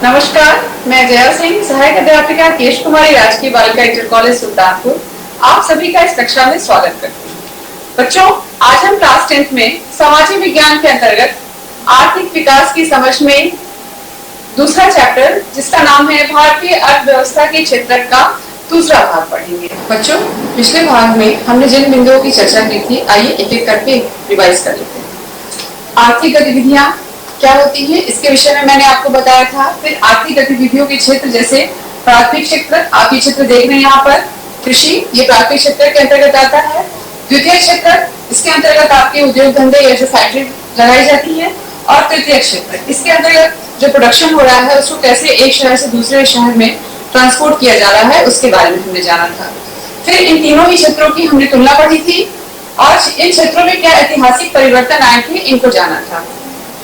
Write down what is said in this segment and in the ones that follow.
नमस्कार, मैं जया सिंह, सहायक अध्यापिका केश कुमारी राजकीय बालिका इंटर कॉलेज सुल्तानपुर आप सभी का इस कक्षा में स्वागत करती हूँ। बच्चों, आज हम क्लास 10th में सामाजिक विज्ञान के अंतर्गत आर्थिक विकास की समझ में दूसरा चैप्टर, जिसका नाम है भारतीय अर्थव्यवस्था के क्षेत्र का दूसरा भाग पढ़ेंगे। बच्चों, पिछले भाग में हमने जिन बिंदुओं की चर्चा की थी, आइए एक एक करके रिवाइज कर लेते हैं। आर्थिक गतिविधियां क्या होती है, इसके विषय में मैंने आपको बताया था। फिर आर्थिक गतिविधियों के क्षेत्र, जैसे प्राथमिक क्षेत्र, आप ये क्षेत्र देख रहे हैं यहाँ पर, कृषि, ये प्राथमिक क्षेत्र के अंतर्गत आता है। द्वितीय क्षेत्र, इसके अंतर्गत आपके उद्योग धंधे या जो फैक्ट्री लगाई जाती है। और तृतीय क्षेत्र, इसके अंतर्गत जो प्रोडक्शन हो रहा है उसको कैसे एक शहर से दूसरे शहर में ट्रांसपोर्ट किया जा रहा है, उसके बारे में हमने जाना था। फिर इन तीनों ही क्षेत्रों की हमने तुलना पढ़ी थी और इन क्षेत्रों में क्या ऐतिहासिक परिवर्तन आए थे, इनको जाना था।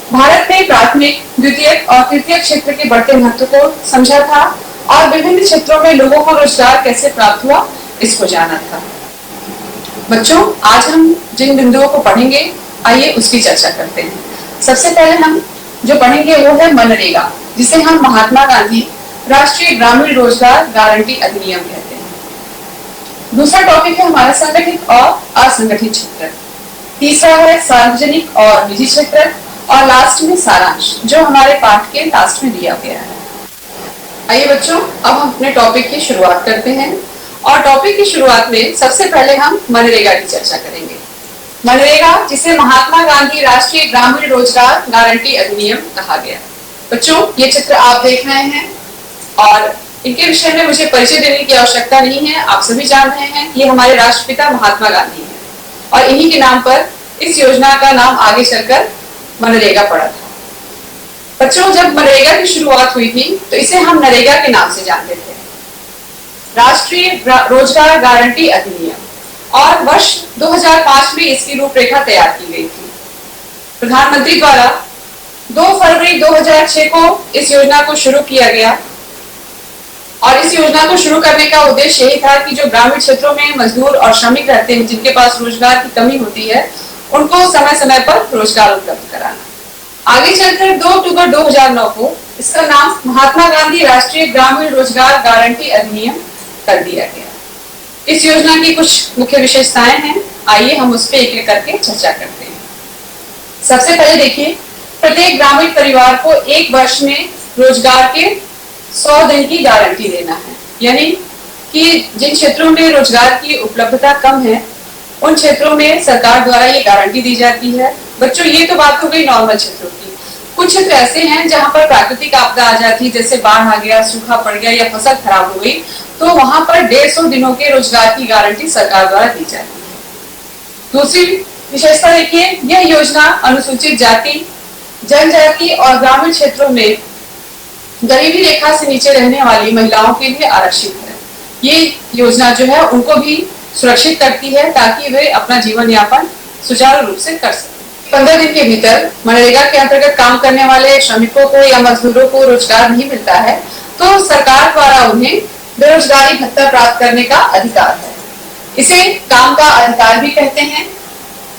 भारत ने प्राथमिक, द्वितीयक और तृतीयक क्षेत्र के बढ़ते महत्व को समझा था और विभिन्न क्षेत्रों में लोगों को रोजगार कैसे प्राप्त हुआ, इसको जाना था। बच्चों, आज हम जिन बिंदुओं को पढ़ेंगे, आइए उसकी चर्चा करते हैं। सबसे पहले हम जो पढ़ेंगे वो है मनरेगा, जिसे हम महात्मा गांधी राष्ट्रीय ग्रामीण रोजगार गारंटी अधिनियम कहते हैं। दूसरा टॉपिक है हमारा संगठित और असंगठित क्षेत्र। तीसरा है सार्वजनिक और निजी क्षेत्र और लास्ट में सारांश, जो हमारे पाठ के लास्ट में दिया गया है। आइए बच्चों, अब हम अपने टॉपिक की शुरुआत करते हैं और टॉपिक की शुरुआत में सबसे पहले हम मनरेगा की चर्चा करेंगे। मनरेगा, जिसे महात्मा गांधी राष्ट्रीय ग्रामीण रोजगार गारंटी अधिनियम कहा गया। बच्चों, ये चित्र आप देख रहे हैं और इनके विषय में मुझे परिचय देने की आवश्यकता नहीं है, आप सभी जान रहे हैं। ये हमारे राष्ट्रपिता महात्मा गांधी हैं और इन्हीं के नाम पर इस योजना का नाम आगे चलकर मनरेगा पड़ा था। बच्चों, जब मनरेगा की शुरुआत हुई थी तो इसे हम नरेगा के नाम से जानते थे, राष्ट्रीय रोजगार गारंटी अधिनियम, और वर्ष 2005 में इसकी रूपरेखा तैयार की गई थी। प्रधानमंत्री द्वारा 2 फरवरी 2006 को इस योजना को शुरू किया गया और इस योजना को शुरू करने का उद्देश्य यही था कि जो ग्रामीण क्षेत्रों में मजदूर और श्रमिक रहते हैं, जिनके पास रोजगार की कमी होती है, उनको समय समय पर रोजगार उपलब्ध कराना। आगे चलकर 2 अक्टूबर 2009 को इसका नाम महात्मा गांधी राष्ट्रीय ग्रामीण रोजगार गारंटी अधिनियम कर दिया गया। इस योजना की कुछ मुख्य विशेषताएं हैं, आइए हम उस पर एक एक करके चर्चा करते हैं। सबसे पहले देखिए, प्रत्येक ग्रामीण परिवार को 1 वर्ष में रोजगार के 100 दिन की गारंटी देना है। यानी कि जिन क्षेत्रों में रोजगार की उपलब्धता कम है, उन क्षेत्रों में सरकार द्वारा ये गारंटी दी जाती है। बच्चों, ये तो बात हो गई नॉर्मल क्षेत्रों की। कुछ क्षेत्र ऐसे हैं जहां पर प्राकृतिक आपदा आ जाती है, जैसे बाढ़ आ गया, सूखा पड़ गया या फसल खराब हो गई, तो वहां पर 150 दिनों के रोजगार की गारंटी सरकार द्वारा दी जाती है। दूसरी विशेषता देखिए, यह योजना अनुसूचित जाति, जनजाति और ग्रामीण क्षेत्रों में गरीबी रेखा से नीचे रहने वाली महिलाओं के लिए आरक्षित है। ये योजना जो है उनको भी सुरक्षित करती है ताकि वे अपना जीवन यापन सुचारू रूप से कर सकें। 15 दिन के भीतर मनरेगा के अंतर्गत काम करने वाले श्रमिकों को या मजदूरों को रोजगार नहीं मिलता है तो सरकार द्वारा उन्हें बेरोजगारी भत्ता प्राप्त करने का अधिकार है। इसे काम का अधिकार भी कहते हैं।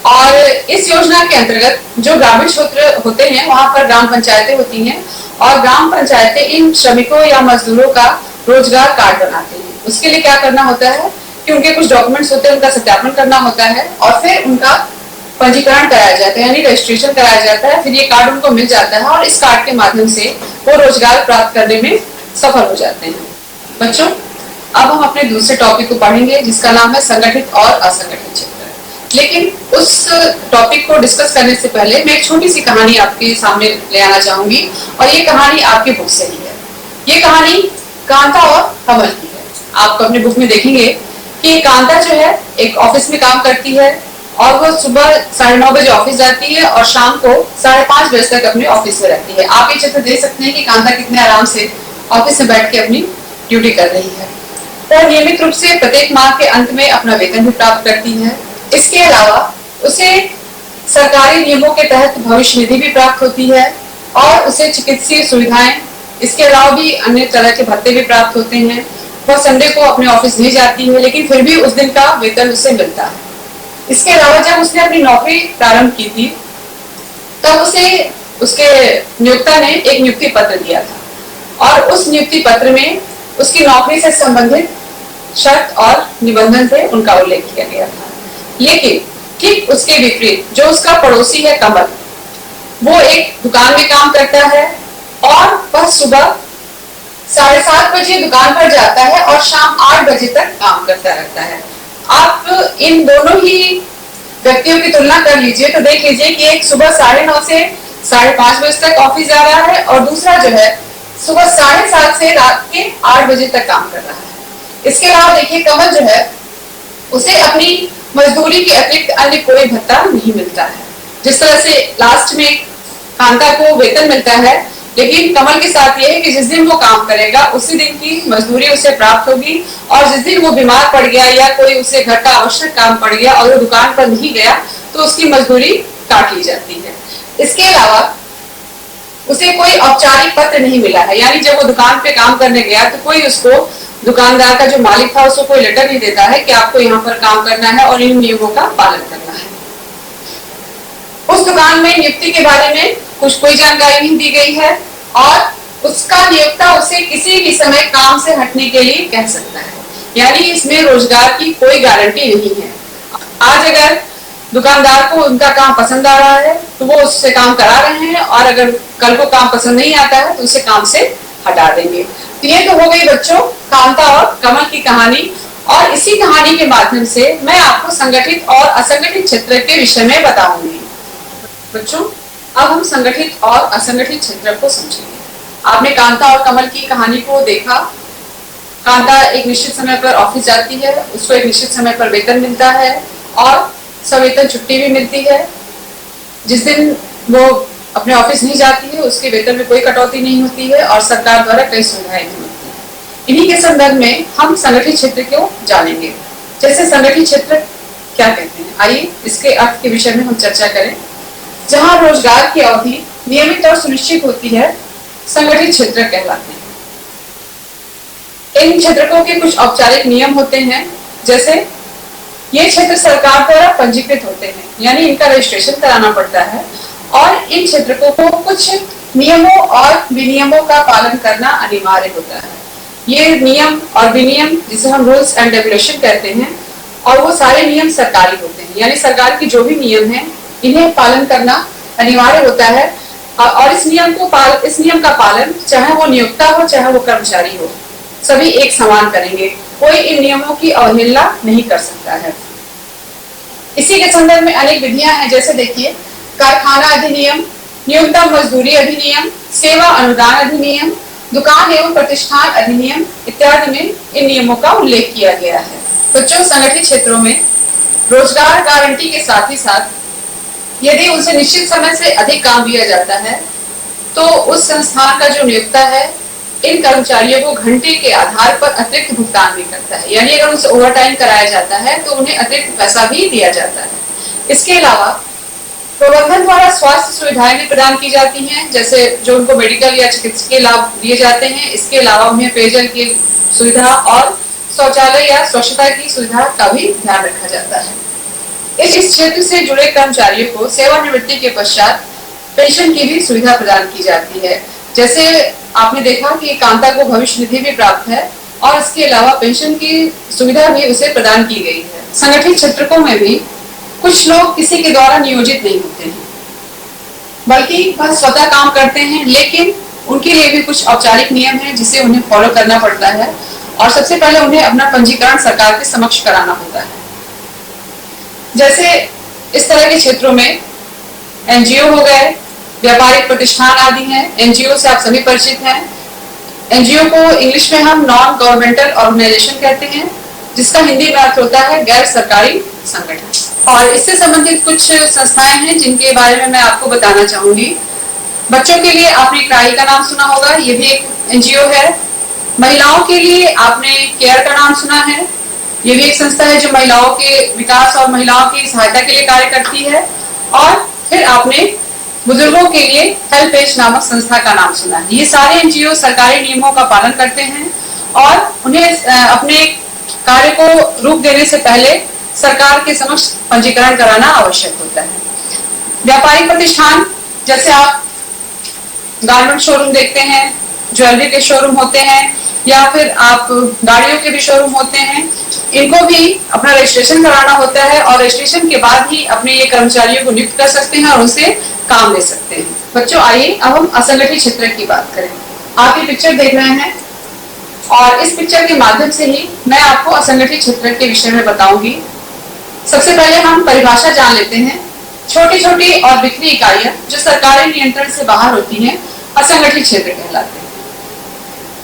और इस योजना के अंतर्गत जो ग्रामीण क्षेत्र होते हैं वहां पर ग्राम पंचायतें होती हैं और ग्राम पंचायतें इन श्रमिकों या मजदूरों का रोजगार कार्ड बनाते हैं। उसके लिए क्या करना होता है कि उनके कुछ डॉक्यूमेंट्स होते हैं, उनका सत्यापन करना होता है और फिर उनका पंजीकरण कराया जाता है, यानी रजिस्ट्रेशन कराया जाता है। फिर ये कार्ड उनको मिल जाता है और इस कार्ड के माध्यम से वो रोजगार प्राप्त करने में सफल हो जाते हैं। बच्चों, अब हम अपने दूसरे टॉपिक को पढ़ेंगे, जिसका नाम है संगठित और असंगठित क्षेत्र। लेकिन उस टॉपिक को डिस्कस करने से पहले मैं एक छोटी सी कहानी आपके सामने ले आना चाहूंगी और ये कहानी आपकी बुक से ही है। ये कहानी कांता और कमल की है। आप अपने बुक में देखेंगे कि कांता जो है एक ऑफिस में काम करती है और वो सुबह 9:30 बजे ऑफिस जाती है और शाम को 5:30 बजे तक अपने ऑफिस में रहती है। आप ये चित्र देख सकते हैं कि कांता कितने आराम से ऑफिस में बैठ के अपनी ड्यूटी कर रही है और नियमित रूप से प्रत्येक माह के अंत में अपना वेतन भी प्राप्त करती है। इसके अलावा उसे सरकारी नियमों के तहत भविष्य निधि भी प्राप्त होती है और उसे चिकित्सीय सुविधाएं, इसके अलावा भी अन्य तरह के भत्ते भी प्राप्त होते हैं। वह संडे को अपने ऑफिस नहीं जाती है, लेकिन फिर भी उस दिन का वेतन उसे मिलता है। इसके अलावा जब उसने अपनी नौकरी प्रारंभ की थी तब उसे उसके नियोक्ता ने एक नियुक्ति पत्र दिया था और उस नियुक्ति पत्र में उसकी नौकरी से संबंधित शर्त और निबंधन थे उनका उल्लेख किया गया था। लेकिन ठीक उसके विपरीत जो उसका पड़ोसी है कमल, वो एक दुकान में काम करता है और वह सुबह 7:30 बजे दुकान पर जाता है और शाम 8 बजे तक काम करता रहता है। आप इन दोनों ही व्यक्तियों की तुलना कर लीजिए तो देख लीजिए कि एक सुबह 9:30 से 5:30 बजे तक ऑफिस जा रहा है और दूसरा जो है सुबह 7:30 से रात के 8 बजे तक काम कर रहा है। इसके अलावा देखिए कमल जो है उसे अपनी मजदूरी के अतिरिक्त अन्य कोई भत्ता नहीं मिलता है। जिस तरह से लास्ट में कांता को वेतन मिलता है, लेकिन कमल के साथ यह है कि जिस दिन वो काम करेगा उसी दिन की मजदूरी उसे प्राप्त होगी और जिस दिन वो बीमार पड़ गया या कोई उसे घर का आवश्यक काम पड़ गया और वो दुकान पर नहीं गया तो उसकी मजदूरी काट ली जाती है। इसके अलावा उसे कोई औपचारिक पत्र नहीं मिला है, यानी जब वो दुकान पे काम करने गया तो कोई उसको दुकानदार का जो मालिक था उसको कोई लेटर नहीं देता है कि आपको यहाँ पर काम करना है और इन नियमों का पालन करना है। उस दुकान में नियुक्ति के बारे में कोई जानकारी नहीं दी गई है और उसका नियोक्ता उसे किसी भी समय काम से हटने के लिए कह सकता है, यानी इसमें रोजगार की कोई गारंटी नहीं है। आज अगर दुकानदार को उनका काम पसंद आ रहा है तो वो उससे काम करा रहे हैं और अगर कल को काम पसंद नहीं आता है तो उसे काम से हटा देंगे। तो ये तो हो गई बच्चों कांता और कमल की कहानी, और इसी कहानी के माध्यम से मैं आपको संगठित और असंगठित क्षेत्र के विषय में बताऊंगी। बच्चों अब हम संगठित और असंगठित क्षेत्र को समझेंगे। आपने कांता और कमल की कहानी को देखा। कांता एक निश्चित समय पर ऑफिस जाती है, उसको एक निश्चित समय पर वेतन मिलता है और सवेतन छुट्टी भी मिलती है। जिस दिन वो अपने ऑफिस नहीं जाती है उसके वेतन में कोई कटौती नहीं होती है और सरकार द्वारा कई सुविधाएं भी मिलती है। इन्हीं के संदर्भ में हम संगठित क्षेत्र को जानेंगे। जैसे संगठित क्षेत्र क्या कहते हैं, आइए इसके अर्थ के विषय में हम चर्चा करें। जहां रोजगार की अवधि नियमित और सुनिश्चित होती है संगठित क्षेत्र कहलाते हैं। इन क्षेत्रकों के कुछ औपचारिक नियम होते हैं, जैसे ये क्षेत्र सरकार द्वारा पंजीकृत होते हैं, यानी इनका रजिस्ट्रेशन कराना पड़ता है और इन क्षेत्रकों को कुछ नियमों और विनियमों का पालन करना अनिवार्य होता है। ये नियम और विनियम जिसे हम रूल्स एंड रेगुलेशन कहते हैं, और वो सारे नियम सरकारी होते हैं, यानी सरकार के जो भी नियम हैं इन्हें पालन करना अनिवार्य होता है। और इस नियम का पालन चाहे वो नियोक्ता हो चाहे वो कर्मचारी हो, सभी एक समान करेंगे। कोई इन नियमों की अवहेलना नहीं कर सकता है। इसी के संदर्भ में अनेक विधियां हैं, जैसे देखिए कारखाना अधिनियम, न्यूनतम मजदूरी अधिनियम, सेवा अनुदान अधिनियम, दुकान एवं प्रतिष्ठान अधिनियम इत्यादि में इन नियमों का उल्लेख किया गया है। बच्चों संगठित क्षेत्रों में रोजगार गारंटी के साथ ही साथ यदि उनसे निश्चित समय से अधिक काम दिया जाता है तो उस संस्थान का जो नियोक्ता है इन कर्मचारियों को घंटे के आधार पर अतिरिक्त भुगतान भी करता है, यानी अगर उनसे ओवर टाइम कराया जाता है तो उन्हें अतिरिक्त पैसा भी दिया जाता है। इसके अलावा प्रबंधन द्वारा स्वास्थ्य सुविधाएं भी प्रदान की जाती हैं, जैसे जो उनको मेडिकल या चिकित्सकीय लाभ दिए जाते हैं। इसके अलावा उन्हें पेयजल की सुविधा और शौचालय या स्वच्छता की सुविधा का भी ध्यान रखा जाता है। इस क्षेत्र से जुड़े कर्मचारियों को सेवानिवृत्ति के पश्चात पेंशन की भी सुविधा प्रदान की जाती है। जैसे आपने देखा कि कांता को भविष्य निधि भी प्राप्त है और इसके अलावा पेंशन की सुविधा भी उसे प्रदान की गई है। संगठित क्षेत्रों में भी कुछ लोग किसी के द्वारा नियोजित नहीं होते हैं, बल्कि वह स्वतः काम करते हैं, लेकिन उनके लिए भी कुछ औपचारिक नियम हैं जिसे उन्हें फॉलो करना पड़ता है। और सबसे पहले उन्हें अपना पंजीकरण सरकार के समक्ष कराना होता है। जैसे इस तरह के क्षेत्रों में एनजीओ हो गए, व्यापारिक प्रतिष्ठान आदि हैं। एनजीओ से आप सभी परिचित हैं। एनजीओ को इंग्लिश में हम नॉन गवर्नमेंटल ऑर्गेनाइजेशन कहते हैं, जिसका हिंदी में अर्थ होता है गैर सरकारी संगठन। और इससे संबंधित कुछ संस्थाएं हैं जिनके बारे में मैं आपको बताना चाहूंगी। बच्चों के लिए आपने क्राई का नाम सुना होगा, ये भी एक एनजीओ है। महिलाओं के लिए आपने केयर का नाम सुना है, ये भी एक संस्था है जो महिलाओं के विकास और महिलाओं की सहायता के लिए कार्य करती है। और फिर आपने बुजुर्गों के लिए हेल्प एज नामक संस्था का नाम सुना है। ये सारे एनजीओ सरकारी नियमों का पालन करते हैं और उन्हें अपने कार्य को रूप देने से पहले सरकार के समक्ष पंजीकरण कराना आवश्यक होता है। व्यापारिक प्रतिष्ठान, जैसे आप गारमेंट शोरूम देखते हैं, ज्वेलरी के शोरूम होते हैं या फिर आप गाड़ियों के भी शोरूम होते हैं, इनको भी अपना रजिस्ट्रेशन कराना होता है और रजिस्ट्रेशन के बाद ही अपने ये कर्मचारियों को नियुक्त कर सकते हैं और उनसे काम ले सकते हैं। बच्चों आइए अब हम असंगठित क्षेत्र की बात करें। आप ये पिक्चर देख रहे हैं और इस पिक्चर के माध्यम से ही मैं आपको असंगठित क्षेत्र के विषय में बताऊंगी। सबसे पहले हम परिभाषा जान लेते हैं। छोटी छोटी और बिखरी इकाइयां जो सरकारी नियंत्रण से बाहर होती हैं असंगठित क्षेत्र कहलाते हैं।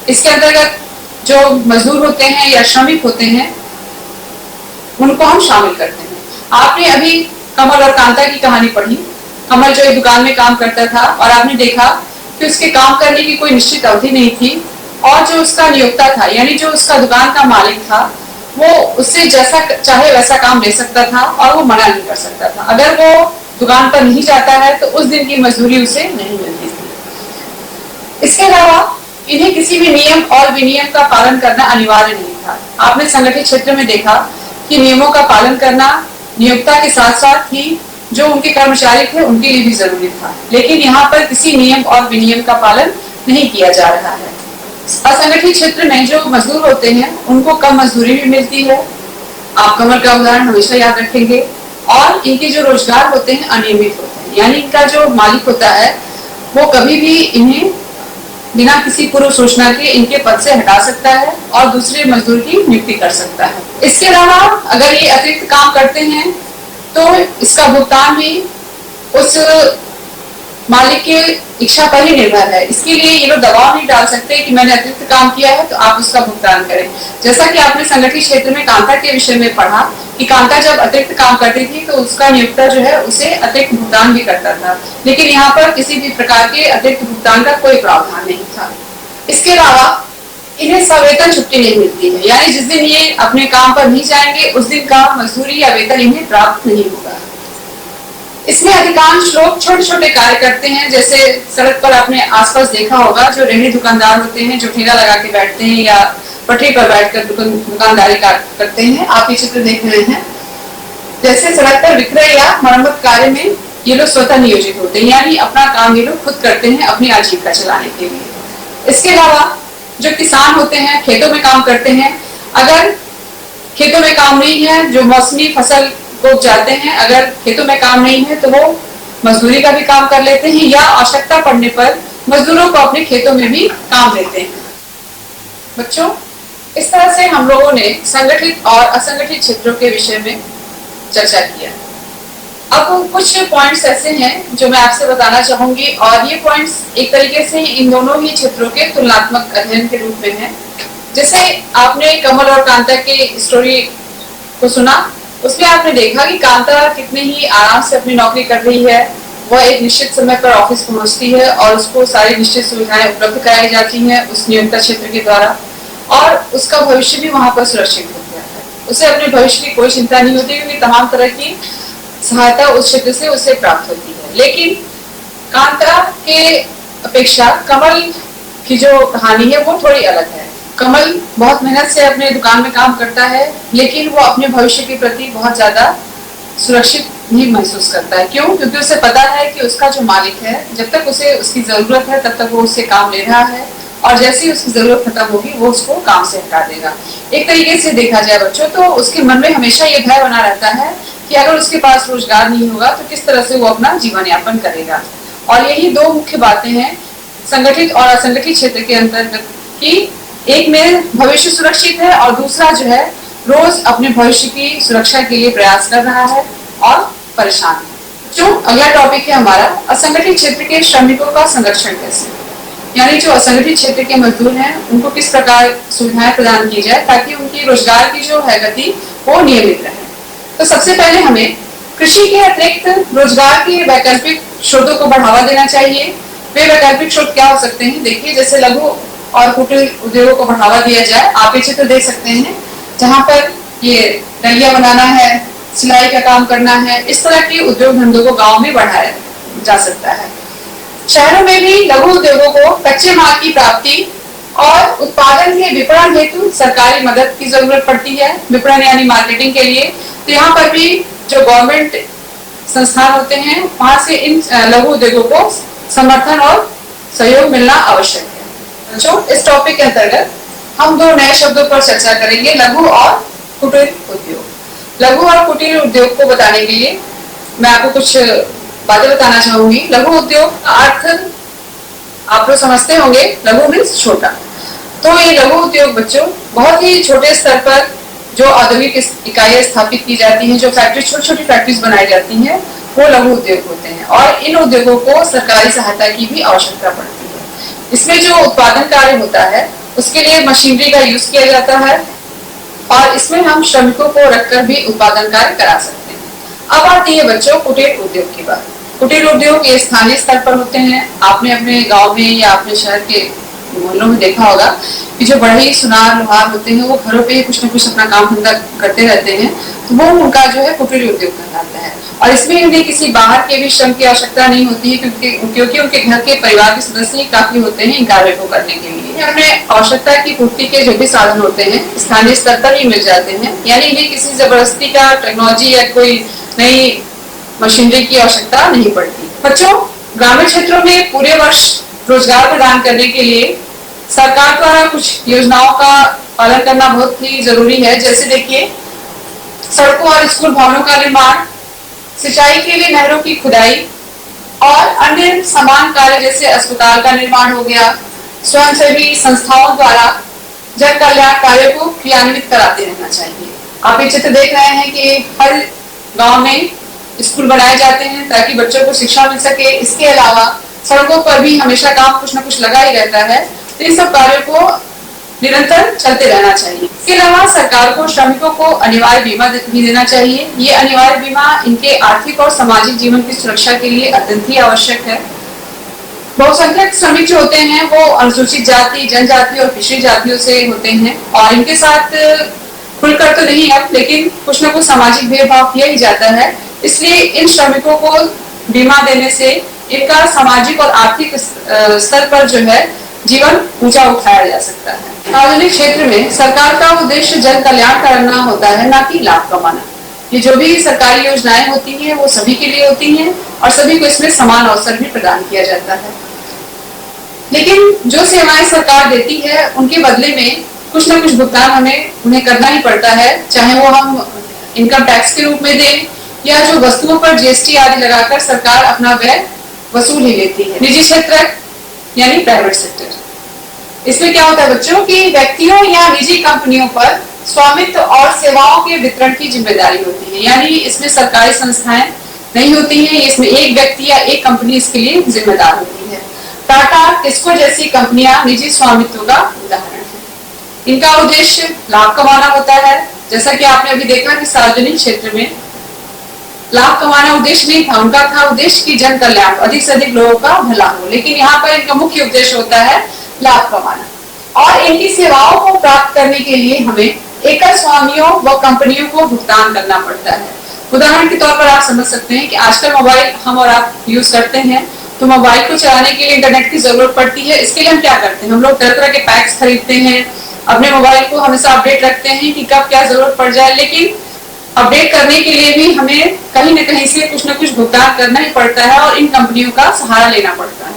इसके अंतर्गत जो मजदूर होते हैं या श्रमिक होते हैं उनको हम शामिल करते हैं। आपने अभी कमल और कांता की कहानी पढ़ी। कमल जो एक दुकान में काम करता था और आपने देखा कि उसके काम करने की कोई निश्चित अवधि नहीं थी और जो उसका नियोक्ता था यानी जो उसका दुकान का मालिक था वो उससे जैसा चाहे वैसा काम ले सकता था और वो मना नहीं कर सकता था। अगर वो दुकान पर नहीं जाता है तो उस दिन की मजदूरी उसे नहीं मिलती थी। इसके अलावा इन्हें किसी भी नियम और विनियम का पालन करना अनिवार्य नहीं था। आपने संगठित क्षेत्र में देखा कि नियमों का पालन करना नियोक्ता के साथ साथ ही जो उनके कर्मचारी थे उनके लिए भी जरूरी था, लेकिन यहाँ पर किसी नियम और विनियम का पालन नहीं किया जा रहा है। असंगठित क्षेत्र में जो मजदूर होते हैं उनको कम मजदूरी भी मिलती है। आप कमल का उदाहरण हमेशा याद रखेंगे। और इनके जो रोजगार होते हैं अनियमित होते हैं, यानी इनका जो मालिक होता है वो कभी भी इन्हें बिना किसी पूर्व सूचना के इनके पद से हटा सकता है और दूसरे मजदूर की नियुक्ति कर सकता है। इसके अलावा अगर ये अतिरिक्त काम करते हैं तो इसका भुगतान भी उस मालिक के इच्छा पर ही निर्भर है। इसके लिए ये लोग दबाव नहीं डाल सकते कि मैंने अतिरिक्त काम किया है तो आप उसका भुगतान करें। जैसा कि आपने संगठित क्षेत्र में कांता के विषय में पढ़ा कि कांता जब अतिरिक्त काम करती थी तो उसका नियोक्ता जो है उसे अतिरिक्त भुगतान भी करता था, लेकिन यहाँ पर किसी भी प्रकार के अतिरिक्त भुगतान का कोई प्रावधान नहीं था। इसके अलावा इन्हें सवेतन छुट्टी नहीं मिलती है, यानी जिस दिन ये अपने काम पर नहीं जाएंगे उस दिन का मजदूरी या वेतन इन्हें प्राप्त नहीं होगा। इसमें अधिकांश लोग छोटे छोटे कार्य करते हैं, जैसे सड़क पर आपने आसपास देखा होगा जो रेहड़ी दुकानदार होते हैं जो ठेला लगा के बैठते हैं या पटरी पर बैठकर दुकानदारी करते हैं। आप ये चित्र देख रहे हैं। जैसे सड़क पर विक्रय या मरम्मत कार्य में ये लोग स्वतः नियोजित होते हैं, यानी अपना काम ये लोग खुद करते हैं अपनी आजीविका चलाने के लिए। इसके अलावा जो किसान होते हैं खेतों में काम करते हैं। अगर खेतों में काम नहीं है, जो मौसमी फसल को जाते हैं, अगर खेतों में काम नहीं है तो वो मजदूरी का भी काम कर लेते हैं या आवश्यकता पड़ने पर मजदूरों को अपने खेतों में भी काम देते हैं। बच्चों इस तरह से हम लोगों ने संगठित और असंगठित क्षेत्रों के विषय में चर्चा किया। अब कुछ पॉइंट्स ऐसे हैं जो मैं आपसे बताना चाहूंगी और ये पॉइंट्स एक तरीके से इन दोनों ही क्षेत्रों के तुलनात्मक अध्ययन के रूप में है। जैसे आपने कमल और कांता के स्टोरी को सुना, उसमें आपने देखा कि कांता कितने ही आराम से अपनी नौकरी कर रही है। वह एक निश्चित समय पर ऑफिस पहुंचती है और उसको सारी निश्चित सुविधाएं उपलब्ध कराई जाती हैं उस नियोक्ता क्षेत्र के द्वारा और उसका भविष्य भी वहां पर सुरक्षित हो गया है। उसे अपने भविष्य की कोई चिंता नहीं होती क्योंकि तमाम तरह की सहायता उस क्षेत्र से उसे प्राप्त होती है। लेकिन कांता के अपेक्षा कमल की जो कहानी है वो थोड़ी अलग है। कमल बहुत मेहनत से अपने दुकान में काम करता है, लेकिन वो अपने भविष्य के प्रति बहुत ज्यादा सुरक्षित नहीं महसूस करता है। क्यों? क्योंकि उसे पता है कि उसका जो मालिक है जब तक उसे उसकी जरूरत है तब तक वो उससे काम ले रहा है और जैसे ही उसकी जरूरत खत्म होगी वो उसको काम से हटा देगा। एक तरीके से देखा जाए बच्चों तो उसके मन में हमेशा ये भय बना रहता है कि अगर उसके पास रोजगार नहीं होगा तो किस तरह से वो अपना जीवन यापन करेगा। और यही दो मुख्य बातें हैं संगठित और असंगठित क्षेत्र के अंतर्गत की एक में भविष्य सुरक्षित है और दूसरा जो है रोज अपने भविष्य की सुरक्षा के लिए प्रयास कर रहा है और परेशान है। जो अगला टॉपिक है हमारा असंगठित क्षेत्र के श्रमिकों का संरक्षण कैसे, यानी जो असंगठित क्षेत्र के मजदूर हैं उनको किस प्रकार सुविधाएं प्रदान की जाए ताकि उनकी रोजगार की जो है गति वो नियमित रहे। तो सबसे पहले हमें कृषि के अतिरिक्त रोजगार के वैकल्पिक स्रोतों को बढ़ावा देना चाहिए। वे वैकल्पिक स्रोत क्या हो सकते हैं? देखिए, जैसे लघु और कुटीर उद्योगों को बढ़ावा दिया जाए। आप ये चित्र देख सकते हैं जहाँ पर ये डलिया बनाना है, सिलाई का काम करना है, इस तरह के उद्योग धंधों को गांव में बढ़ाया जा सकता है। शहरों में भी लघु उद्योगों को कच्चे माल की प्राप्ति और उत्पादन के विपणन हेतु सरकारी मदद की जरूरत पड़ती है। विपणन यानी मार्केटिंग के लिए। तो यहाँ पर भी जो गवर्नमेंट संस्थान होते हैं वहां से इन लघु उद्योगों को समर्थन और सहयोग मिलना आवश्यक है। बच्चों, इस टॉपिक के अंतर्गत हम दो नए शब्दों पर चर्चा करेंगे, लघु और कुटीर उद्योग। लघु और कुटीर उद्योग को बताने के लिए मैं आपको कुछ बातें बताना चाहूंगी। लघु उद्योग का अर्थ आप लोग समझते होंगे, लघु मीन्स छोटा। तो ये लघु उद्योग बच्चों बहुत ही छोटे स्तर पर जो औद्योगिक इकाइयां स्थापित की जाती हैं, जो फैक्ट्री छोटी छोटी फैक्ट्रीज बनाई जाती हैं, वो लघु उद्योग होते हैं। और इन उद्योगों को सरकारी सहायता की भी आवश्यकता पड़ती है। इसमें जो उत्पादन कार्य होता है उसके लिए मशीनरी का यूज किया जाता है और इसमें हम श्रमिकों को रखकर भी उत्पादन कार्य करा सकते हैं। अब आती है बच्चों कुटीर उद्योग की बात। कुटीर उद्योग ये स्थानीय स्तर पर होते हैं। आपने अपने गांव में या अपने शहर के मोहल्लों में देखा होगा कि जो बढ़ई सुनार लोहार होते हैं वो घरों पे कुछ न कुछ अपना काम धंधा करते रहते हैं, तो वो उनका जो है कुटीर उद्योग कहलाता है। और इसमें उन्हें किसी बाहर के भी श्रम की आवश्यकता नहीं होती है, क्योंकि उनके घर के परिवार के सदस्य ही काफी होते हैं इन कार्य को करने के लिए। हमें आवश्यकता की पूर्ति के जो भी साधन होते हैं स्थानीय स्तर पर ही मिल जाते हैं, यानी इन्हें किसी जबरदस्ती का टेक्नोलॉजी या कोई नई मशीनरी की आवश्यकता नहीं पड़ती। बच्चों, ग्रामीण क्षेत्रों में पूरे वर्ष रोजगार प्रदान करने के लिए सरकार द्वारा कुछ योजनाओं का पालन करना बहुत ही जरूरी है। जैसे देखिए, सड़कों और स्कूल भवनों का निर्माण, सिंचाई के लिए नहरों की खुदाई और अन्य समान कार्य जैसे अस्पताल का निर्माण हो गया। स्वयंसेवी संस्थाओं द्वारा जन कल्याण कार्य को क्रियान्वित कराते रहना चाहिए। आप ये चित्र देख रहे हैं कि हर गांव में स्कूल बनाए जाते हैं ताकि बच्चों को शिक्षा मिल सके। इसके अलावा सड़कों पर भी हमेशा काम कुछ न कुछ लगा ही रहता है, तो इन सब कार्यों को निरंतर चलते रहना चाहिए। इसके अलावा सरकार को श्रमिकों को अनिवार्य बीमा भी देना चाहिए। ये अनिवार्य बीमा इनके आर्थिक और सामाजिक जीवन की सुरक्षा के लिए अत्यंत ही आवश्यक है। बहुसंख्यक श्रमिक जो होते हैं वो अनुसूचित जाति, जनजाति और पिछड़ी जातियों से होते हैं और इनके साथ खुलकर तो नहीं अब, लेकिन कुछ न कुछ सामाजिक भेदभाव किया ही जाता है। इसलिए इन श्रमिकों को बीमा देने से इनका सामाजिक और आर्थिक स्तर पर जो है जीवन ऊंचा उठाया जा सकता है। सार्वजनिक क्षेत्र में सरकार का उद्देश्य जन कल्याण करना होता है, ना कि लाभ कमाना। ये जो भी सरकारी योजनाएं होती हैं वो सभी के लिए होती हैं और सभी को इसमें समान अवसर भी प्रदान किया जाता है। लेकिन जो सेवाएं सरकार देती है उनके बदले में कुछ न कुछ भुगतान हमें उन्हें करना ही पड़ता है, चाहे वो हम इनकम टैक्स के रूप में दें या जो वस्तुओं पर जीएसटी आदि लगाकर सरकार अपना व्यय वसूल ही लेती है। निजी क्षेत्र यानी प्राइवेट सेक्टर, इसमें क्या होता है बच्चों कि व्यक्तियों या निजी कंपनियों पर स्वामित्व और सेवाओं के वितरण की जिम्मेदारी होती है, यानी इसमें सरकारी संस्थाएं नहीं होती हैं, इसमें एक व्यक्ति या एक कंपनी इसके लिए जिम्मेदार होती है। टाटा, टिस्को जैसी कंपनियां निजी स्वामित्व का उदाहरण है। इनका उद्देश्य लाभ कमाना होता है। जैसा कि आपने अभी देखा कि सार्वजनिक क्षेत्र में लाभ कमाना उद्देश्य नहीं था, उनका था उद्देश्य की जन कल्याण, अधिक से अधिक लोगों का भला हो। लेकिन यहाँ पर इनका मुख्य उद्देश्य होता है लाभ कमाना और इनकी सेवाओं को प्राप्त करने के लिए हमें एकल स्वामियों व कंपनियों को भुगतान करना पड़ता है। उदाहरण के तौर पर आप समझ सकते हैं कि आजकल मोबाइल हम और आप यूज करते हैं, तो मोबाइल को चलाने के लिए इंटरनेट की जरूरत पड़ती है। इसके लिए हम क्या करते हैं, हम लोग तरह तरह के पैक्स खरीदते हैं, अपने मोबाइल को हमेशा अपडेट रखते हैं कि कब क्या जरूरत पड़ जाए। लेकिन अपडेट करने के लिए भी हमें कहीं न कहीं से कुछ न कुछ भुगतान करना ही पड़ता है और इन कंपनियों का सहारा लेना पड़ता है।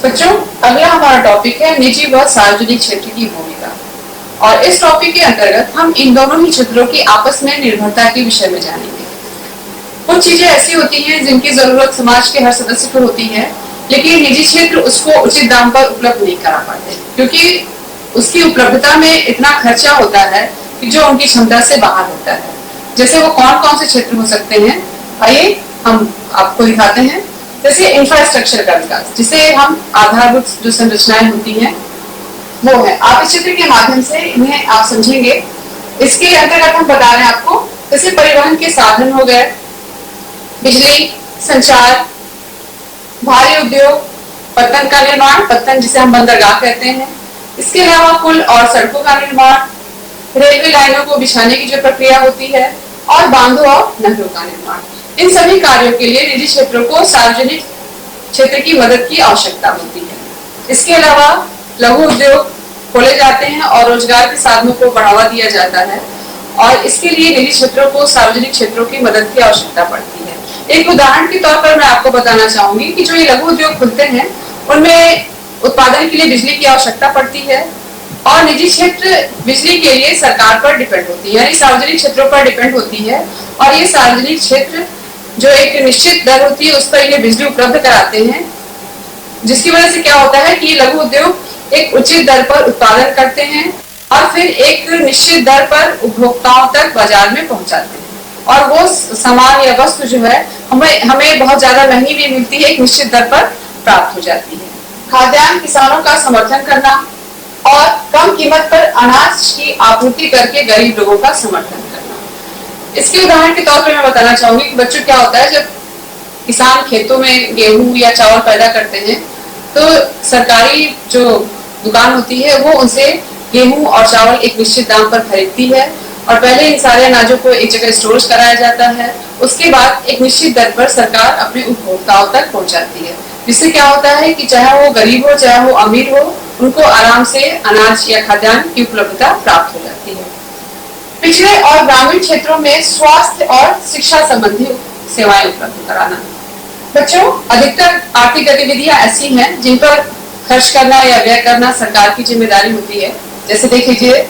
बच्चों, अगला हमारा टॉपिक है निजी व सार्वजनिक क्षेत्र की भूमिका और इस टॉपिक के अंतर्गत हम इन दोनों ही क्षेत्रों की आपस में निर्भरता के विषय में जानेंगे। कुछ चीजें ऐसी होती हैं जिनकी जरूरत समाज के हर सदस्य को होती है, लेकिन निजी क्षेत्र उसको उचित दाम पर उपलब्ध नहीं करा पाते, क्योंकि उसकी उपलब्धता में इतना खर्चा होता है कि जो उनकी क्षमता से बाहर होता है। जैसे वो कौन कौन से क्षेत्र हो सकते हैं, आइए हम आपको दिखाते हैं। जैसे इंफ्रास्ट्रक्चर का विकास, जिसे हम आधारभूत जो संरचनाएं होती हैं वो है। आप इस चित्र के माध्यम से इन्हें आप समझेंगे। इसके अंतर्गत हम बता रहे हैं आपको, जैसे परिवहन के साधन हो गए, बिजली, संचार, भारी उद्योग, पत्तन का निर्माण, पत्तन जिसे हम बंदरगाह कहते हैं। इसके अलावा पुल और सड़कों का निर्माण, रेलवे लाइनों को बिछाने की जो प्रक्रिया होती है और बांधों और नहरों का निर्माण। इन सभी कार्यों के लिए निजी क्षेत्रों को सार्वजनिक क्षेत्र की मदद की आवश्यकता होती है। इसके अलावा लघु उद्योग खोले जाते हैं और रोजगार के साधनों को बढ़ावा दिया जाता है और इसके लिए निजी क्षेत्रों को सार्वजनिक क्षेत्रों की मदद की आवश्यकता पड़ती है। एक उदाहरण के तौर पर मैं आपको बताना चाहूंगी कि जो ये लघु उद्योग खुलते हैं उनमें उत्पादन के लिए बिजली की आवश्यकता पड़ती है और निजी क्षेत्र बिजली के लिए सरकार पर डिपेंड होती है, यानी सार्वजनिक क्षेत्रों पर डिपेंड होती है। और ये सार्वजनिक क्षेत्र जो एक निश्चित दर होती है उस पर इन्हें बिजली उपलब्ध कराते हैं, जिसकी वजह से क्या होता है कि लघु उद्योग एक उचित दर पर उत्पादन करते हैं और फिर एक निश्चित दर पर उपभोक्ताओं तक बाजार में पहुंचाते हैं, और वो सामान या वस्तु जो है हमें बहुत ज्यादा महंगी भी मिलती है, एक निश्चित दर पर प्राप्त हो जाती है। खाद्यान्न किसानों का समर्थन करना और कम कीमत पर अनाज की आपूर्ति करके गरीब लोगों का समर्थन करना। इसके उदाहरण के तौर पर मैं बताना चाहूंगी कि बच्चों क्या होता है, जब किसान खेतों में गेहूं या चावल पैदा करते हैं तो सरकारी जो दुकान होती है वो उनसे गेहूं और चावल एक निश्चित दाम पर खरीदती है और पहले इन सारे अनाजों को एक जगह स्टोर कराया जाता है, उसके बाद एक निश्चित दर पर सरकार अपने उपभोक्ताओं तक पहुंचाती है, जिससे क्या होता है कि चाहे वो गरीब हो चाहे वो अमीर हो, उनको आराम से अनाज या खाद्यान्न की उपलब्धता प्राप्त हो जाती है। पिछड़े और ग्रामीण क्षेत्रों में स्वास्थ्य और शिक्षा संबंधी सेवाएं उपलब्ध कराना। बच्चों, अधिकतर आर्थिक गतिविधियां ऐसी हैं जिन पर खर्च करना या व्यय करना सरकार की जिम्मेदारी होती है। जैसे देख लीजिए,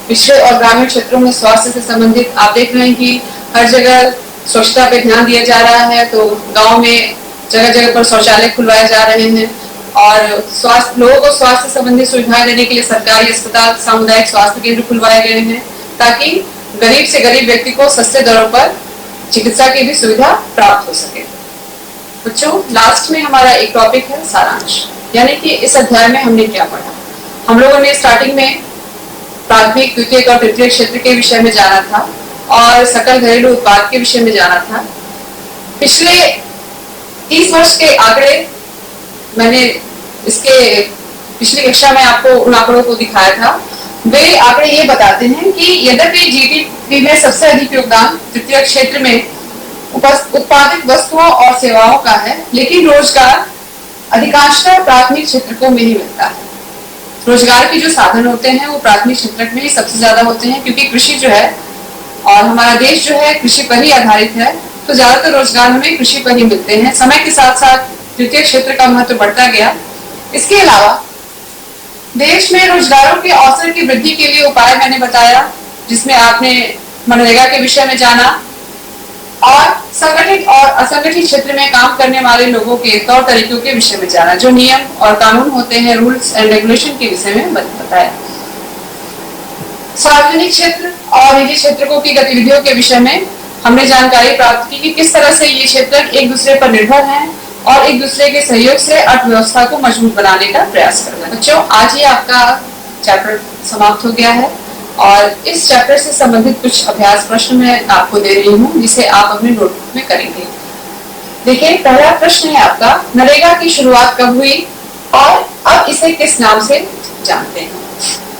पिछड़े और ग्रामीण क्षेत्रों में स्वास्थ्य से संबंधित आप देख रहे हैं कि हर जगह स्वच्छता पे ध्यान दिया जा रहा है, तो गांव में जगह जगह पर शौचालय खुलवाए जा रहे हैं और लोगों को स्वास्थ्य संबंधी सुविधाएं देने के लिए सरकारी अस्पताल, सामुदायिक स्वास्थ्य केंद्र खुलवाए गए हैं ताकि गरीब से गरीब व्यक्ति को सस्ते दरों पर चिकित्सा की भी सुविधा प्राप्त हो सके। बच्चों, लास्ट में हमारा एक टॉपिक है सारांश, यानी कि इस अध्याय में हमने क्या पढ़ा। हम लोगों ने स्टार्टिंग में प्राथमिक, द्वितीयक और तृतीयक क्षेत्र के विषय में जाना था और सकल घरेलू उत्पाद के विषय में जाना था। पिछले 30 वर्ष के आंकड़े मैंने इसके पिछली कक्षा में आपको उन आंकड़ों को दिखाया था। वे आंकड़े ये बताते हैं कि यद्यपि जीडीपी में सबसे अधिक योगदान तृतीयक क्षेत्र में उत्पादित वस्तुओं और सेवाओं का है, लेकिन रोजगार अधिकांशतः प्राथमिक क्षेत्र को में ही मिलता है। रोजगार के जो साधन होते हैं वो प्राथमिक क्षेत्र में ही सबसे ज्यादा होते हैं, क्योंकि कृषि जो है और हमारा देश जो है कृषि पर ही आधारित है, तो ज्यादातर रोजगार हमें कृषि पर ही मिलते हैं। समय के साथ साथ तृतीय क्षेत्र का महत्व बढ़ता गया। इसके अलावा देश में रोजगारों के अवसर की वृद्धि के लिए उपाय मैंने बताया, जिसमें आपने मनरेगा के विषय में जाना और संगठित और असंगठित क्षेत्र में काम करने वाले लोगों के तौर तरीकों के विषय में जाना, जो नियम और कानून होते हैं, रूल्स एंड रेगुलेशन के विषय में बताया। सार्वजनिक क्षेत्र और निजी क्षेत्रों की गतिविधियों के विषय में हमने जानकारी प्राप्त की कि किस तरह से ये क्षेत्र एक दूसरे पर निर्भर हैं और एक दूसरे के सहयोग से अर्थव्यवस्था को मजबूत बनाने का प्रयास कर रहे हैं। बच्चों, आज ही आपका चैप्टर समाप्त हो गया है और इस चैप्टर से संबंधित कुछ अभ्यास प्रश्न मैं आपको दे रही हूँ, जिसे आप अपने नोटबुक में करेंगे। देखिए, पहला प्रश्न है आपका, नरेगा की शुरुआत कब हुई और अब इसे किस नाम से जानते हैं।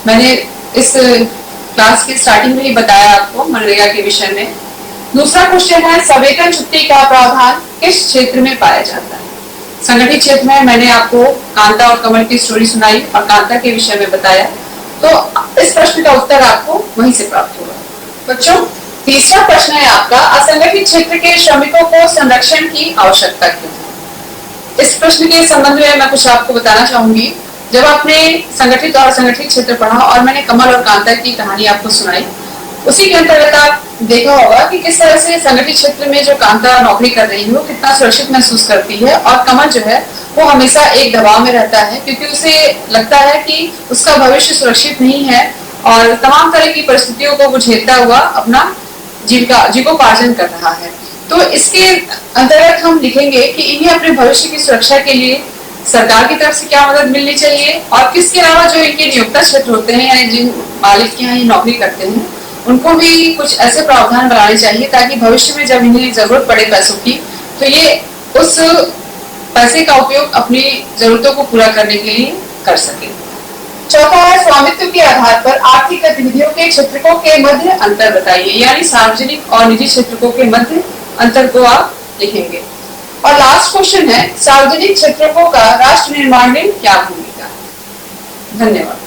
मैंने इस क्लास की स्टार्टिंग में ही बताया आपको मनरेगा के विषय में। दूसरा क्वेश्चन है, सवेतन छुट्टी का प्रावधान किस क्षेत्र में पाया जाता है। संगठित क्षेत्र में मैंने आपको कांता और कमल की स्टोरी सुनाई और कांता के विषय में बताया, तो इस प्रश्न का उत्तर आपको वहीं से प्राप्त होगा। बच्चों, तीसरा प्रश्न है आपका, असंगठित क्षेत्र के श्रमिकों को संरक्षण की आवश्यकता क्यों है। इस प्रश्न के संबंध में मैं कुछ आपको बताना चाहूंगी। जब आपने संगठित और असंगठित क्षेत्र पढ़ा और मैंने कमल और कांता की कहानी आपको सुनाई, उसी के अंतर्गत आप देखा होगा कि किस तरह से संगठित क्षेत्र में जो कांता नौकरी कर रही है वो कितना सुरक्षित महसूस करती है और कमल जो है वो हमेशा एक दबाव में रहता है, क्योंकि उसे लगता है कि उसका भविष्य सुरक्षित नहीं है और तमाम तरह की परिस्थितियों को वो झेलता हुआ अपना जीविकोपार्जन कर रहा है। तो इसके अंतर्गत हम लिखेंगे कि इन्हें अपने भविष्य की सुरक्षा के लिए सरकार की तरफ से क्या मदद मिलनी चाहिए और किसके अलावा जो इनके नियोक्ता क्षेत्र होते हैं यानी जिन मालिक के यहाँ ये नौकरी करते हैं उनको भी कुछ ऐसे प्रावधान बनाने चाहिए ताकि भविष्य में जब इन्हें जरूरत पड़े पैसों की तो ये उस पैसे का उपयोग अपनी जरूरतों को पूरा करने के लिए कर सके। चौथा है, स्वामित्व के आधार पर आर्थिक गतिविधियों के क्षेत्रकों के मध्य अंतर बताइए, यानी सार्वजनिक और निजी क्षेत्रकों के मध्य अंतर को आप लिखेंगे। और लास्ट क्वेश्चन है, सार्वजनिक क्षेत्रकों का राष्ट्र निर्माण में क्या भूमिका है। धन्यवाद।